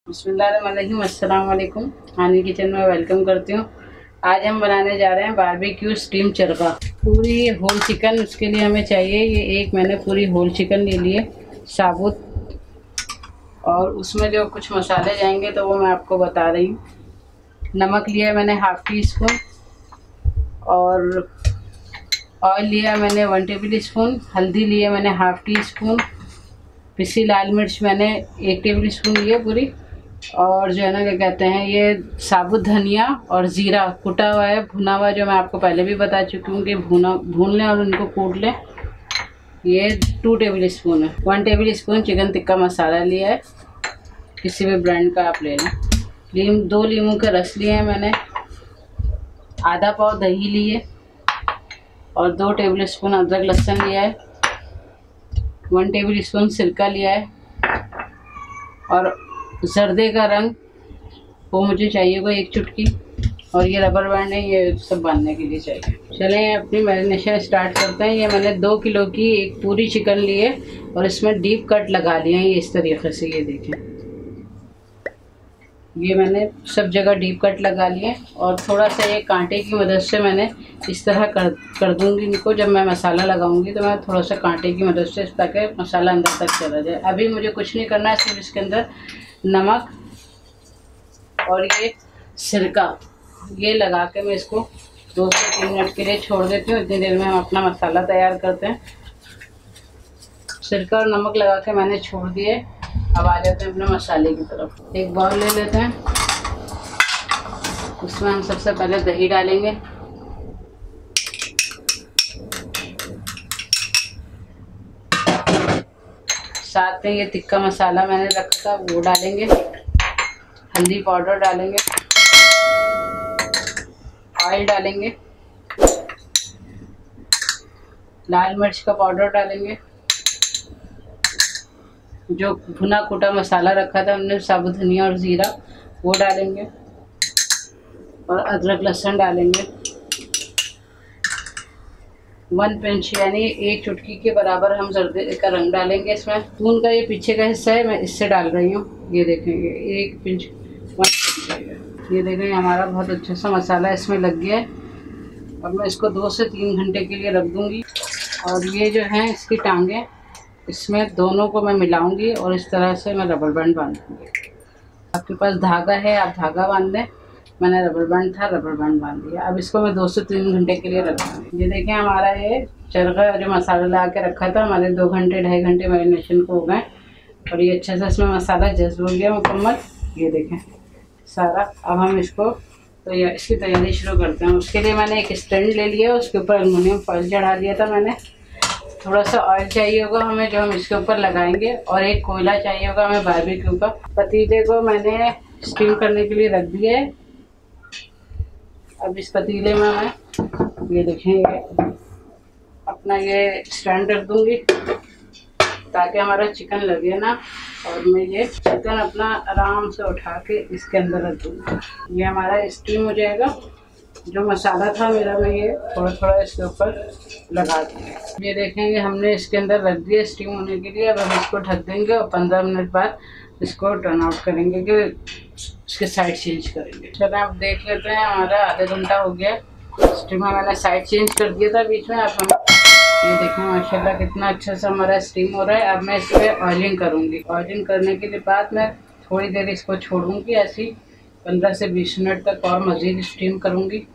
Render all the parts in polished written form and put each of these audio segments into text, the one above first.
बिस्मिल्लाहिर्रहमानिर्रहीम। अस्सलाम वालेकुम। हानी किचन में वेलकम करती हूँ। आज हम बनाने जा रहे हैं बारबेक्यू स्टीम चरखा। पूरी होल चिकन, उसके लिए हमें चाहिए ये एक मैंने पूरी होल चिकन ले लिए साबुत, और उसमें जो कुछ मसाले जाएंगे तो वो मैं आपको बता रही हूँ। नमक लिया मैंने हाफ़ टी स्पून, और ऑयल लिया मैंने 1 टेबल स्पून, हल्दी लिया मैंने हाफ़ टी स्पून, पिसी लाल मिर्च मैंने 1 टेबल स्पून लिया पूरी, और जो है ना क्या कहते हैं ये साबुत धनिया और ज़ीरा कुटा हुआ है, भुना हुआ, जो मैं आपको पहले भी बता चुकी हूँ कि भून लें और उनको कूट लें। ये 2 टेबल स्पून है। 1 table spoon chicken tikka masala लिया है, किसी भी ब्रांड का आप ले लें। 2 नींबू के रस लिए हैं मैंने, आधा पाव दही लिए, और 2 टेबल स्पून अदरक लहसुन लिया है, 1 टेबल स्पून सिरका लिया है, और जर्दे का रंग वो मुझे चाहिए होगा 1 चुटकी, और ये रबर बैंड है, ये सब बांधने के लिए चाहिए। चलें अपनी मैरिनेशन स्टार्ट करते हैं। ये मैंने 2 किलो की एक पूरी चिकन ली है, और इसमें डीप कट लगा लिए हैं ये इस तरीके से। ये देखें, ये मैंने सब जगह डीप कट लगा लिए, और थोड़ा सा ये कांटे की मदद से मैंने इस तरह कर दूंगी इनको। जब मैं मसाला लगाऊंगी तो मैं थोड़ा सा कांटे की मदद से, ताकि मसाला अंदर तक चला जाए। अभी मुझे कुछ नहीं करना है, सिर्फ इसके अंदर नमक और ये सिरका ये लगा के मैं इसको 2 से 3 मिनट के लिए छोड़ देती हूँ। इतनी देर में हम अपना मसाला तैयार करते हैं। सिरका और नमक लगा के मैंने छोड़ दिए। अब आ जाते हैं अपने मसाले की तरफ। एक बाउल ले लेते हैं, उसमें हम सबसे पहले दही डालेंगे, साथ में ये टिक्का मसाला मैंने रखा था वो डालेंगे, हल्दी पाउडर डालेंगे, ऑयल डालेंगे, लाल मिर्च का पाउडर डालेंगे, जो भुना कुटा मसाला रखा था हमने साबुत धनिया और ज़ीरा वो डालेंगे, और अदरक लहसुन डालेंगे। 1 पिंच यानी 1 चुटकी के बराबर हम जर्दे का रंग डालेंगे इसमें। स्पून का ये पीछे का हिस्सा है, मैं इससे डाल रही हूँ। ये देखेंगे 1 पिंच 1 पिंच। ये देखेंगे हमारा बहुत अच्छा सा मसाला इसमें लग गया है। अब मैं इसको 2 से 3 घंटे के लिए रख दूँगी। और ये जो है इसकी टांगें, इसमें दोनों को मैं मिलाऊंगी, और इस तरह से मैं रबर बैंड बांधूंगी। आपके पास धागा है आप धागा बांध दें, मैंने रबर बैंड था, रबर बैंड बांध दिया। अब इसको मैं 2 से 3 घंटे के लिए रखूँगी। ये देखें हमारा ये चरखा जो मसाला ला के रखा था, हमारे 2 घंटे 2.5 घंटे मैरिनेशन को हो गए, और ये अच्छा सा इसमें मसाला जज्ब हो गया मुकम्मल। ये देखें सारा। अब हम इसको तो इसकी तैयारी शुरू करते हैं। उसके लिए मैंने एक स्टैंड ले लिया, उसके ऊपर एलुमिनियम फॉइल चढ़ा दिया था मैंने। थोड़ा सा ऑयल चाहिए होगा हमें जो हम इसके ऊपर लगाएंगे, और एक कोयला चाहिए होगा हमें बारबेक्यू का। पतीले को मैंने स्टीम करने के लिए रख दिया है। अब इस पतीले में मैं ये देखेंगे अपना ये स्टैंड रख दूंगी, ताकि हमारा चिकन लगे ना, और मैं ये चिकन अपना आराम से उठा के इसके अंदर रख दूंगी। ये हमारा स्टीम हो जाएगा। जो मसाला था मेरा, मैं ये थोड़ा थोड़ा इसके ऊपर लगा दूँगी। ये देखेंगे हमने इसके अंदर रख दिया स्टीम होने के लिए। अब हम इसको ढक देंगे, और 15 मिनट बाद इसको टर्न आउट करेंगे कि इसके साइड चेंज करेंगे। चलो आप देख लेते हैं, हमारा आधा घंटा हो गया स्टीम में। मैंने साइड चेंज कर दिया था बीच में। अब हम ये देखें माशाल्लाह कितना अच्छा सा हमारा स्टीम हो रहा है। अब मैं इस पर ऑयलिंग करूँगी। ऑयलिंग करने के बाद मैं थोड़ी देर इसको छोड़ूंगी, ऐसी 15 से 20 मिनट तक और मज़ीद स्टीम करूँगी।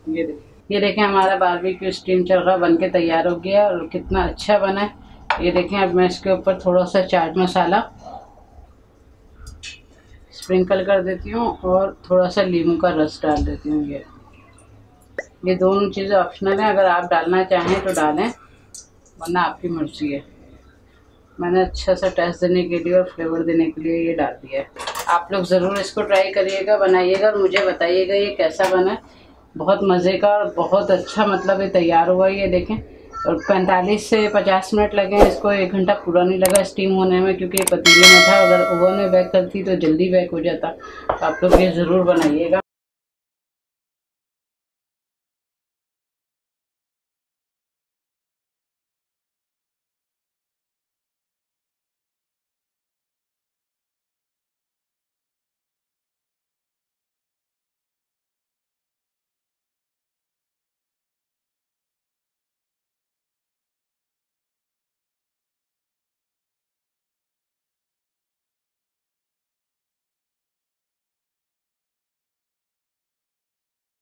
ये देखें हमारा बारबेक्यू स्टीम चरखा बन के तैयार हो गया, और कितना अच्छा बना है। ये देखें अब मैं इसके ऊपर थोड़ा सा चाट मसाला स्प्रिंकल कर देती हूँ, और थोड़ा सा नींबू का रस डाल देती हूँ। ये दोनों चीज़ें ऑप्शनल हैं, अगर आप डालना चाहें तो डालें, वरना आपकी मर्जी है। मैंने अच्छा सा टेस्ट देने के लिए और फ्लेवर देने के लिए ये डाल दिया है। आप लोग ज़रूर इसको ट्राई करिएगा, बनाइएगा, और मुझे बताइएगा ये कैसा बना। बहुत मज़े का और बहुत अच्छा मतलब ये तैयार हुआ। ये देखें, और 45 से 50 मिनट लगे हैं इसको, 1 घंटा पूरा नहीं लगा स्टीम होने में, क्योंकि ये पतीले में था। अगर ओवन में बेक करती तो जल्दी बेक हो जाता। तो आप लोग ये ज़रूर बनाइएगा।